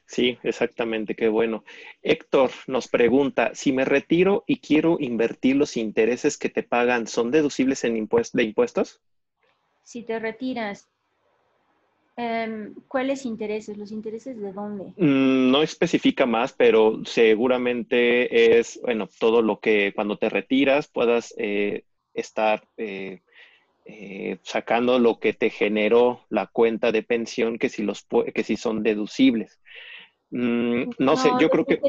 Sí, exactamente, qué bueno. Héctor nos pregunta, si me retiro y quiero invertir los intereses que te pagan, ¿son deducibles de impuestos? Si te retiras, ¿cuáles intereses? ¿Los intereses de dónde? No especifica más, pero seguramente es, bueno, todo lo que cuando te retiras puedas estar sacando lo que te generó la cuenta de pensión, que si son deducibles. No sé, No, yo creo que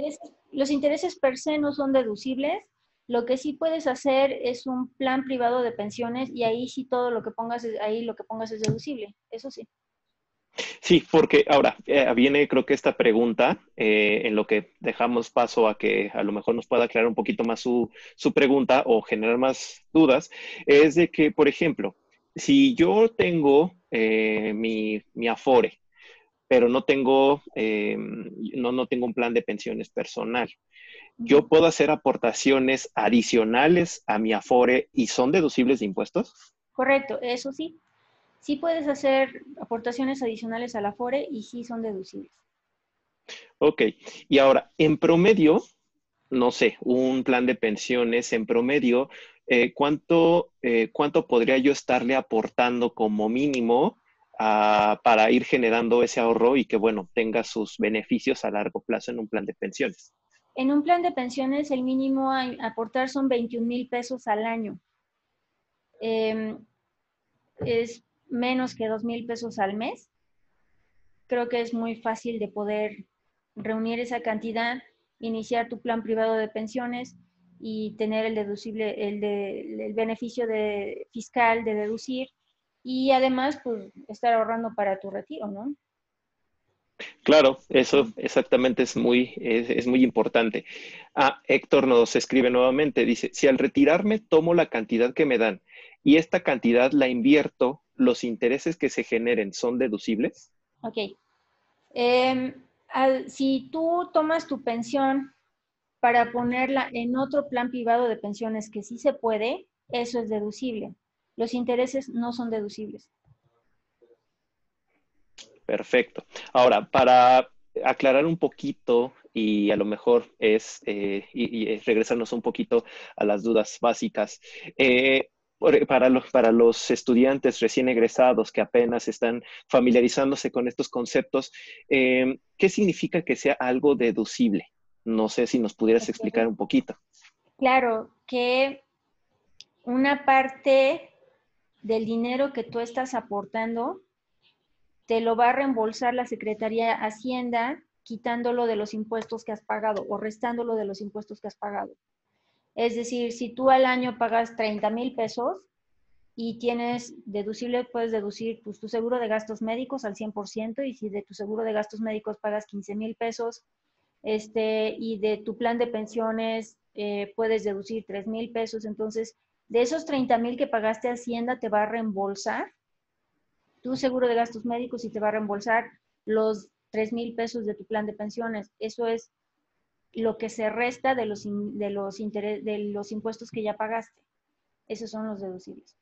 los intereses per se no son deducibles. Lo que sí puedes hacer es un plan privado de pensiones y ahí sí todo lo que pongas, ahí lo que pongas es deducible. Eso sí. sí, porque ahora viene creo que esta pregunta, en lo que dejamos paso a que a lo mejor nos pueda aclarar un poquito más su pregunta o generar más dudas, es de que, por ejemplo, si yo tengo mi Afore, pero no tengo un plan de pensiones personal, ¿yo Ujú. puedo hacer aportaciones adicionales a mi Afore y son deducibles de impuestos? Correcto, eso sí. Sí puedes hacer aportaciones adicionales a la FORE y sí son deducibles. Ok, y ahora, en promedio, no sé, un plan de pensiones en promedio, ¿cuánto podría yo estarle aportando como mínimo para ir generando ese ahorro y que, bueno, tenga sus beneficios a largo plazo en un plan de pensiones? En un plan de pensiones, el mínimo a aportar son 21,000 pesos al año. Es menos que 2,000 pesos al mes. Creo que es muy fácil de poder reunir esa cantidad, iniciar tu plan privado de pensiones y tener el deducible, el beneficio fiscal de deducir y además pues estar ahorrando para tu retiro, ¿no? Claro, eso exactamente es muy importante. Héctor nos escribe nuevamente, dice, si al retirarme tomo la cantidad que me dan y esta cantidad la invierto, ¿los intereses que se generen son deducibles? Ok. Si tú tomas tu pensión para ponerla en otro plan privado de pensiones que sí se puede, eso es deducible. Los intereses no son deducibles. Perfecto. Ahora, para aclarar un poquito y a lo mejor es regresarnos un poquito a las dudas básicas. Para los estudiantes recién egresados que apenas están familiarizándose con estos conceptos, ¿qué significa que sea algo deducible? No sé si nos pudieras explicar Okay. un poquito. Claro que una parte del dinero que tú estás aportando te lo va a reembolsar la Secretaría de Hacienda quitándolo de los impuestos que has pagado o restándolo de los impuestos que has pagado. Es decir, si tú al año pagas 30,000 pesos y tienes deducible, puedes deducir pues, tu seguro de gastos médicos al 100% y si de tu seguro de gastos médicos pagas 15,000 pesos y de tu plan de pensiones puedes deducir 3,000 pesos, entonces de esos 30,000 que pagaste Hacienda te va a reembolsar tu seguro de gastos médicos y te va a reembolsar los 3,000 pesos de tu plan de pensiones. Eso es lo que se resta de los impuestos que ya pagaste. Esos son los deducibles.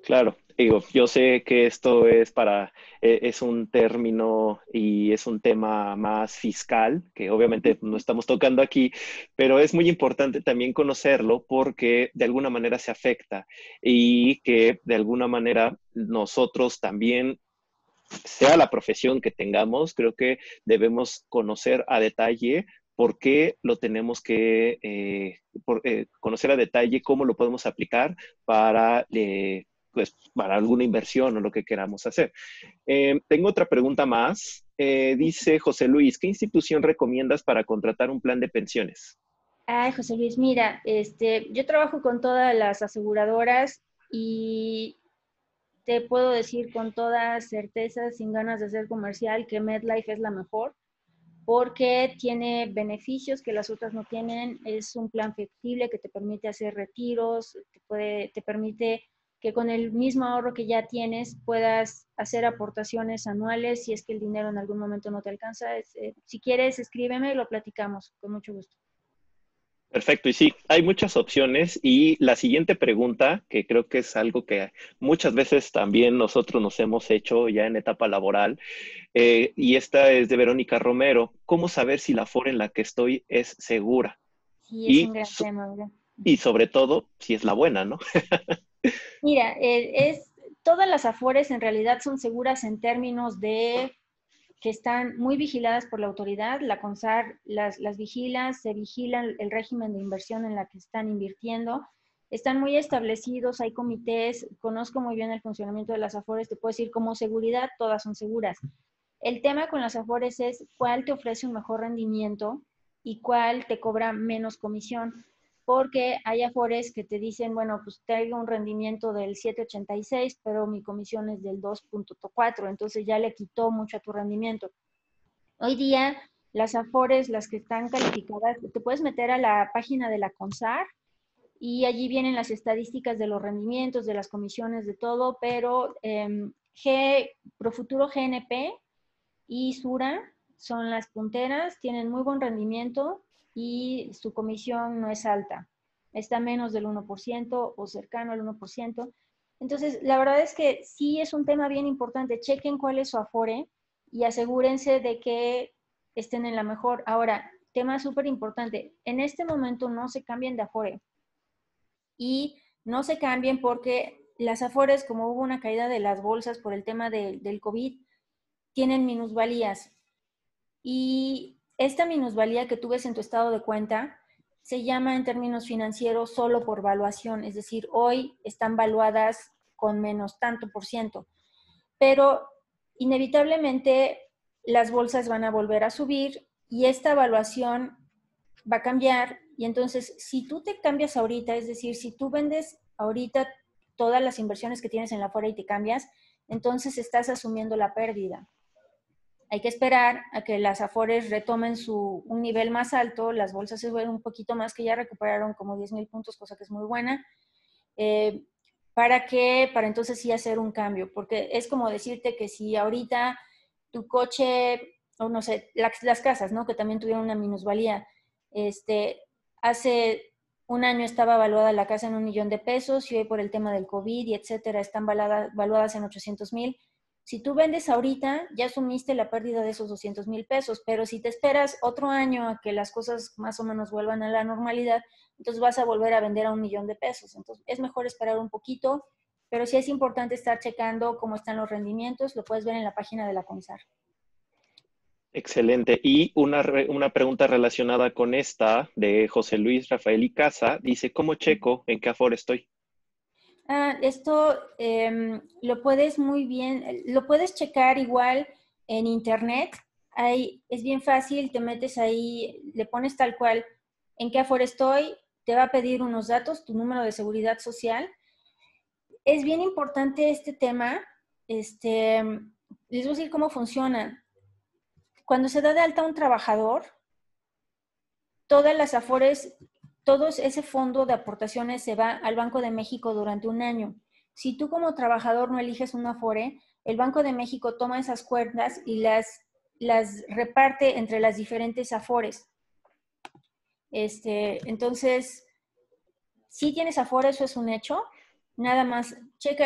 Claro, digo, yo sé que esto es un término y es un tema más fiscal, que obviamente no estamos tocando aquí, pero es muy importante también conocerlo porque de alguna manera se afecta y que de alguna manera nosotros también, sea la profesión que tengamos, creo que debemos conocer a detalle por qué lo tenemos que conocer a detalle, cómo lo podemos aplicar para, pues, para alguna inversión o lo que queramos hacer. Tengo otra pregunta más. Dice José Luis, ¿qué institución recomiendas para contratar un plan de pensiones? Ay, José Luis, mira, yo trabajo con todas las aseguradoras y te puedo decir con toda certeza, sin ganas de ser comercial, que MedLife es la mejor porque tiene beneficios que las otras no tienen. Es un plan flexible que te permite hacer retiros, te permite que con el mismo ahorro que ya tienes puedas hacer aportaciones anuales si es que el dinero en algún momento no te alcanza. Si quieres, escríbeme y lo platicamos con mucho gusto. Perfecto, y sí, hay muchas opciones y la siguiente pregunta, que creo que es algo que muchas veces también nosotros nos hemos hecho ya en etapa laboral, y esta es de Verónica Romero, ¿cómo saber si la FORE en la que estoy es segura? Sí, es un Y, gran tema, ¿verdad? y sobre todo, si es la buena, ¿no? Mira, todas las afores en realidad son seguras en términos de que están muy vigiladas por la autoridad. La CONSAR las vigila, se vigila el régimen de inversión en la que están invirtiendo. Están muy establecidos, hay comités, conozco muy bien el funcionamiento de las afores, te puedo decir como seguridad, todas son seguras. El tema con las afores es cuál te ofrece un mejor rendimiento y cuál te cobra menos comisión, porque hay afores que te dicen, bueno, pues traigo un rendimiento del 7,86, pero mi comisión es del 2,4, entonces ya le quitó mucho a tu rendimiento. Hoy día, las afores, las que están calificadas, te puedes meter a la página de la CONSAR y allí vienen las estadísticas de los rendimientos, de las comisiones, de todo, pero Profuturo GNP y Sura son las punteras, tienen muy buen rendimiento y su comisión no es alta, está menos del 1% o cercano al 1%. Entonces, la verdad es que sí es un tema bien importante. Chequen cuál es su Afore y asegúrense de que estén en la mejor. Ahora, tema súper importante, en este momento no se cambien de Afore y no se cambien porque las Afores, como hubo una caída de las bolsas por el tema del COVID, tienen minusvalías. Y esta minusvalía que tú ves en tu estado de cuenta se llama en términos financieros solo por valuación, es decir, hoy están valuadas con menos tanto por ciento, pero inevitablemente las bolsas van a volver a subir y esta evaluación va a cambiar. Y entonces, si tú te cambias ahorita, es decir, si tú vendes ahorita todas las inversiones que tienes en la Afore y te cambias, entonces estás asumiendo la pérdida. Hay que esperar a que las Afores retomen un nivel más alto, las bolsas se suben un poquito más, que ya recuperaron como 10,000 puntos, cosa que es muy buena, eh, para entonces sí hacer un cambio, porque es como decirte que si ahorita tu coche, o no sé, las casas, ¿no? Que también tuvieron una minusvalía, hace un año estaba valuada la casa en 1,000,000 de pesos y hoy por el tema del COVID y etcétera están valuadas en 800,000. Si tú vendes ahorita, ya asumiste la pérdida de esos 200,000 pesos, pero si te esperas otro año a que las cosas más o menos vuelvan a la normalidad, entonces vas a volver a vender a 1,000,000 de pesos. Entonces es mejor esperar un poquito, pero sí es importante estar checando cómo están los rendimientos, lo puedes ver en la página de la CONSAR. Excelente. Y una pregunta relacionada con esta de José Luis Rafael Icaza, dice, ¿cómo checo en qué Afore estoy? Esto lo puedes muy bien, lo puedes checar igual en internet. Ahí es bien fácil, te metes ahí, le pones tal cual en qué Afore estoy, te va a pedir unos datos, tu número de seguridad social. Es bien importante este tema. Les voy a decir cómo funciona. Cuando se da de alta un trabajador, todas las Afores, todo ese fondo de aportaciones se va al Banco de México durante un año. Si tú como trabajador no eliges una Afore, el Banco de México toma esas cuentas y las reparte entre las diferentes Afores. Entonces, si tienes Afore, eso es un hecho. Nada más,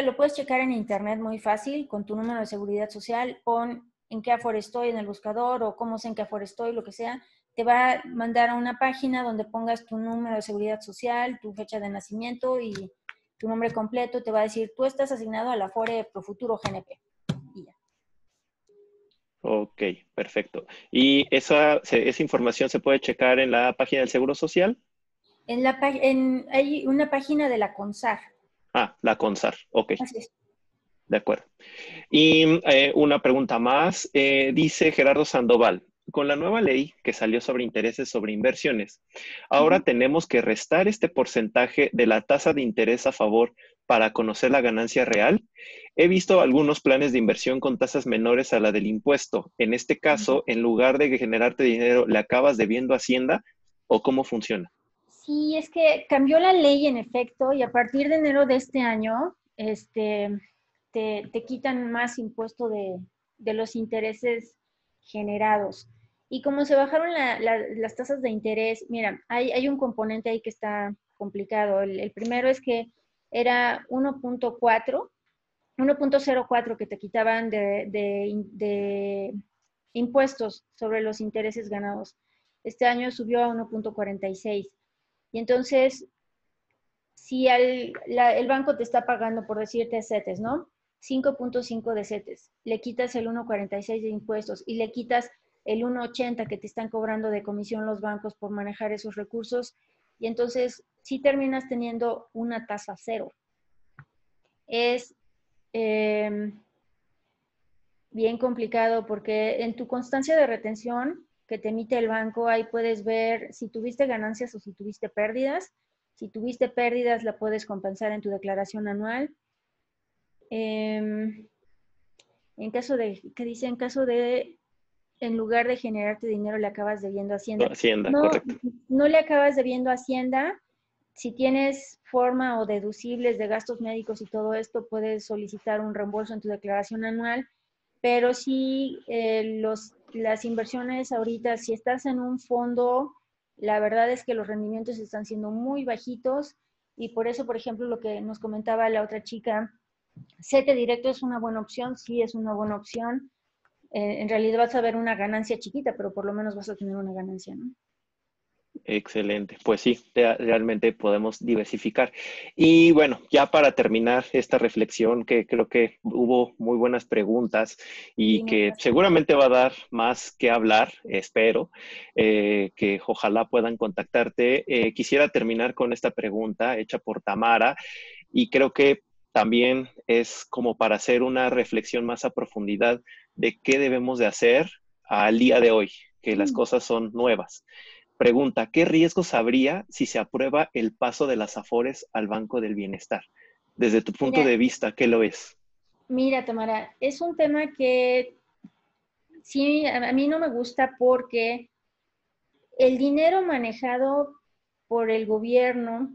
lo puedes checar en internet muy fácil, con tu número de seguridad social, pon en qué Afore estoy en el buscador o cómo sé en qué Afore estoy, lo que sea. Te va a mandar a una página donde pongas tu número de seguridad social, tu fecha de nacimiento y tu nombre completo. Te va a decir, tú estás asignado al Afore Profuturo GNP. Y ya. Ok, perfecto. ¿Y esa información se puede checar en la página del Seguro Social? Hay una página de la CONSAR. Ah, la CONSAR. Ok, Así es. de acuerdo. Y una pregunta más, dice Gerardo Sandoval, con la nueva ley que salió sobre intereses sobre inversiones, ahora tenemos que restar este porcentaje de la tasa de interés a favor para conocer la ganancia real. He visto algunos planes de inversión con tasas menores a la del impuesto. En este caso, en lugar de generarte dinero, ¿le acabas debiendo a Hacienda o cómo funciona? Sí, es que cambió la ley en efecto y a partir de enero de este año, te quitan más impuesto de los intereses generados. Y como se bajaron las tasas de interés, mira, hay un componente ahí que está complicado. El primero es que era 1,04 que te quitaban de impuestos sobre los intereses ganados. Este año subió a 1,46. Y entonces, si el banco te está pagando, por decirte, CETES, ¿no? 5,5 de CETES, le quitas el 1,46 de impuestos y le quitas el 1,80 que te están cobrando de comisión los bancos por manejar esos recursos, y entonces sí terminas teniendo una tasa cero. Es eh, bien complicado porque en tu constancia de retención que te emite el banco, ahí puedes ver si tuviste ganancias o si tuviste pérdidas. Si tuviste pérdidas, la puedes compensar en tu declaración anual. En caso de, ¿qué dice? En caso de, en lugar de generarte dinero, le acabas debiendo a Hacienda. Hacienda, No, correcto. no le acabas debiendo a Hacienda. Si tienes forma o deducibles de gastos médicos y todo esto, puedes solicitar un reembolso en tu declaración anual. Pero sí, las inversiones ahorita, si estás en un fondo, la verdad es que los rendimientos están siendo muy bajitos y por eso, por ejemplo, lo que nos comentaba la otra chica, CETE directo es una buena opción, sí es una buena opción. En realidad vas a ver una ganancia chiquita, pero por lo menos vas a tener una ganancia, ¿no? Excelente. Pues sí, realmente podemos diversificar. Y bueno, ya para terminar esta reflexión, que creo que hubo muy buenas preguntas y Sí, que muchas. seguramente va a dar más que hablar, espero, que ojalá puedan contactarte. Quisiera terminar con esta pregunta hecha por Tamara y creo que también es como para hacer una reflexión más a profundidad de qué debemos de hacer al día de hoy, que las cosas son nuevas. Pregunta, ¿qué riesgos habría si se aprueba el paso de las Afores al Banco del Bienestar? Desde tu punto Mira, de vista, ¿qué lo es? mira, Tamara, es un tema que sí, a mí no me gusta porque el dinero manejado por el gobierno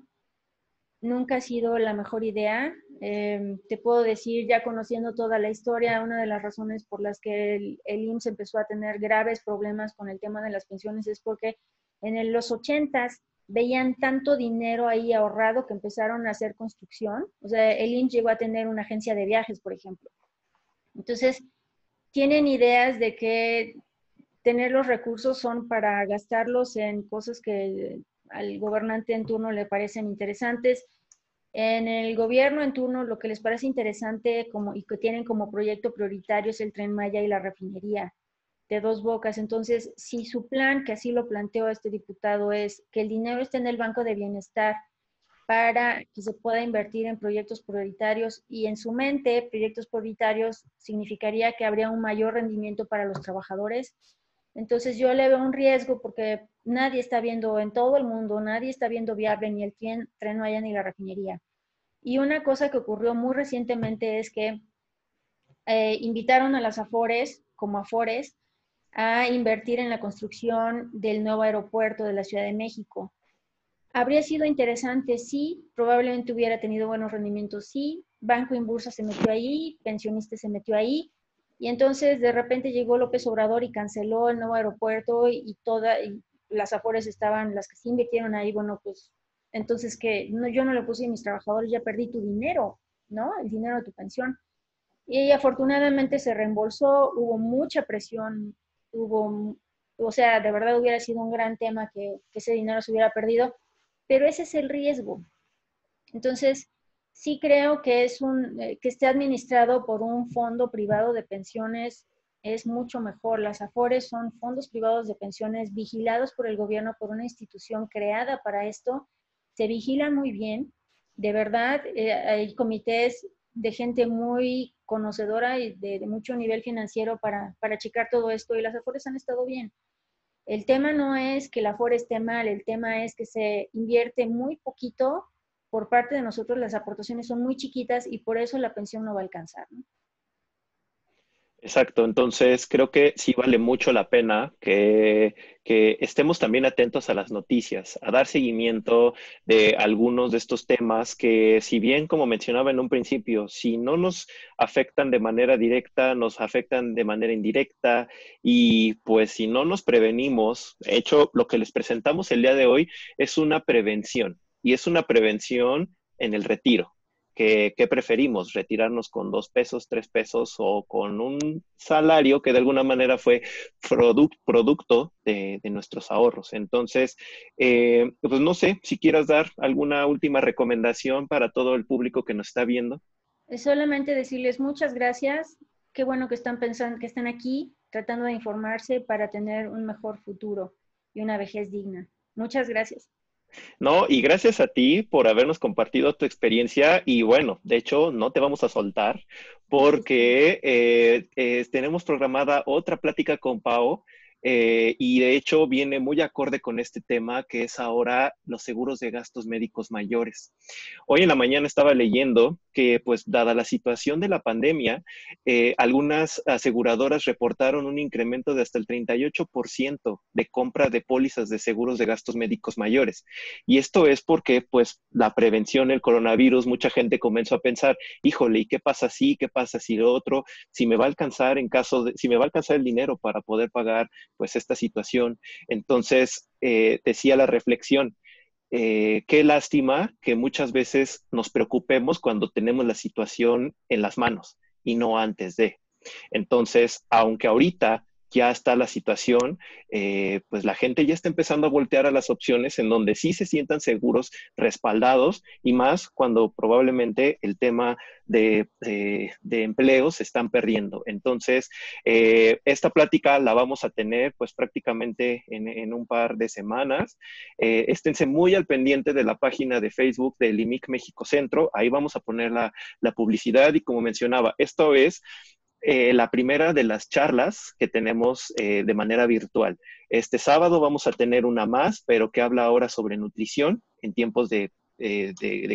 nunca ha sido la mejor idea. Te puedo decir, ya conociendo toda la historia, una de las razones por las que el IMSS empezó a tener graves problemas con el tema de las pensiones es porque los 80s veían tanto dinero ahí ahorrado que empezaron a hacer construcción. O sea, el IMSS llegó a tener una agencia de viajes, por ejemplo. Entonces, tienen ideas de que tener los recursos son para gastarlos en cosas que al gobernante en turno le parecen interesantes. En el gobierno en turno lo que les parece interesante y que tienen como proyecto prioritario es el Tren Maya y la refinería de Dos Bocas. Entonces, si su plan, que así lo planteó este diputado, es que el dinero esté en el Banco de Bienestar para que se pueda invertir en proyectos prioritarios y en su mente, proyectos prioritarios significaría que habría un mayor rendimiento para los trabajadores. Entonces yo le veo un riesgo porque nadie está viendo en todo el mundo, nadie está viendo viable ni el tren Maya ni la refinería. Y una cosa que ocurrió muy recientemente es que invitaron a las Afores, como Afores, a invertir en la construcción del nuevo aeropuerto de la Ciudad de México. Habría sido interesante, sí, probablemente hubiera tenido buenos rendimientos, sí, Banco Inbursa se metió ahí, Pensionista se metió ahí, y entonces de repente llegó López Obrador y canceló el nuevo aeropuerto y las Afores estaban, las que sí invirtieron ahí, bueno, pues entonces que no, yo no lo puse a mis trabajadores, ya perdí tu dinero, ¿no? El dinero de tu pensión. Y afortunadamente se reembolsó, hubo mucha presión, hubo, o sea, de verdad hubiera sido un gran tema que ese dinero se hubiera perdido, pero ese es el riesgo. Entonces, sí creo que que esté administrado por un fondo privado de pensiones es mucho mejor. Las AFORES son fondos privados de pensiones vigilados por el gobierno, por una institución creada para esto. Se vigilan muy bien. De verdad, hay comités de gente muy conocedora y de mucho nivel financiero para checar todo esto y las AFORES han estado bien. El tema no es que la Afore esté mal, el tema es que se invierte muy poquito por parte de nosotros, las aportaciones son muy chiquitas y por eso la pensión no va a alcanzar, ¿no? Exacto, entonces creo que sí vale mucho la pena que estemos también atentos a las noticias, a dar seguimiento de algunos de estos temas que, si bien, como mencionaba en un principio, si no nos afectan de manera directa, nos afectan de manera indirecta y pues si no nos prevenimos, de hecho, lo que les presentamos el día de hoy es una prevención y es una prevención en el retiro. ¿Qué preferimos? ¿Retirarnos con 2 pesos, 3 pesos o con un salario que de alguna manera fue producto de nuestros ahorros? Entonces, pues no sé si quieras dar alguna última recomendación para todo el público que nos está viendo. Es solamente decirles muchas gracias, qué bueno que están pensando, que están aquí tratando de informarse para tener un mejor futuro y una vejez digna. Muchas gracias. No, y gracias a ti por habernos compartido tu experiencia y bueno, de hecho no te vamos a soltar Aquí estamos. porque tenemos programada otra plática con Pau y de hecho viene muy acorde con este tema que es ahora los seguros de gastos médicos mayores. Hoy en la mañana estaba leyendo que pues dada la situación de la pandemia, algunas aseguradoras reportaron un incremento de hasta el 38% de compra de pólizas de seguros de gastos médicos mayores. Y esto es porque, pues, la prevención del coronavirus, mucha gente comenzó a pensar, híjole, ¿y qué pasa si, qué pasa si lo otro? Si me va a alcanzar si me va a alcanzar el dinero para poder pagar, pues, esta situación. Entonces, decía la reflexión, qué lástima que muchas veces nos preocupemos cuando tenemos la situación en las manos y no antes de. Entonces, aunque ahorita ya está la situación, pues la gente ya está empezando a voltear a las opciones en donde sí se sientan seguros, respaldados, y más cuando probablemente el tema de empleos se están perdiendo. Entonces, esta plática la vamos a tener pues prácticamente en un par de semanas. Esténse muy al pendiente de la página de Facebook del IMIC México Centro. Ahí vamos a poner la publicidad y como mencionaba, esto es la primera de las charlas que tenemos de manera virtual. Este sábado vamos a tener una más, pero que habla ahora sobre nutrición en tiempos de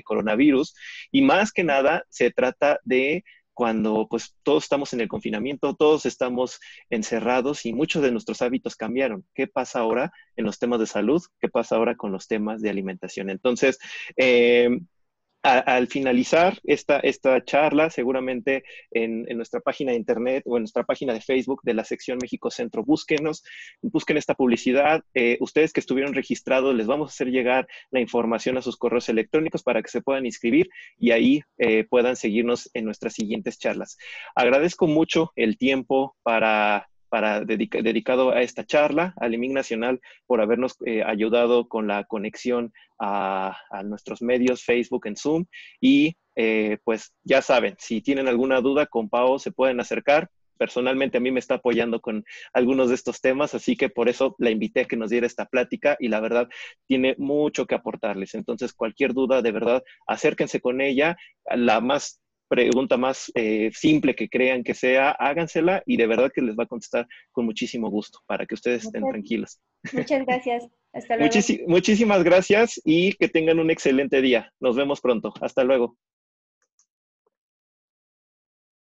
coronavirus. Y más que nada se trata de cuando pues todos estamos en el confinamiento, todos estamos encerrados y muchos de nuestros hábitos cambiaron. ¿Qué pasa ahora en los temas de salud? ¿Qué pasa ahora con los temas de alimentación? Entonces, al finalizar esta charla, seguramente en nuestra página de internet o en nuestra página de Facebook de la sección México Centro, busquen esta publicidad. Ustedes que estuvieron registrados, les vamos a hacer llegar la información a sus correos electrónicos para que se puedan inscribir y ahí puedan seguirnos en nuestras siguientes charlas. Agradezco mucho el tiempo dedicado a esta charla, al IMIC Nacional por habernos ayudado con la conexión a nuestros medios, Facebook, en Zoom. Y pues ya saben, si tienen alguna duda con Pao se pueden acercar. Personalmente a mí me está apoyando con algunos de estos temas, así que por eso la invité a que nos diera esta plática y la verdad tiene mucho que aportarles. Entonces cualquier duda, de verdad, acérquense con ella. La pregunta más simple que crean que sea, hágansela y de verdad que les va a contestar con muchísimo gusto para que ustedes estén tranquilos. Muchas gracias. Hasta luego. Muchísimas gracias y que tengan un excelente día. Nos vemos pronto. Hasta luego.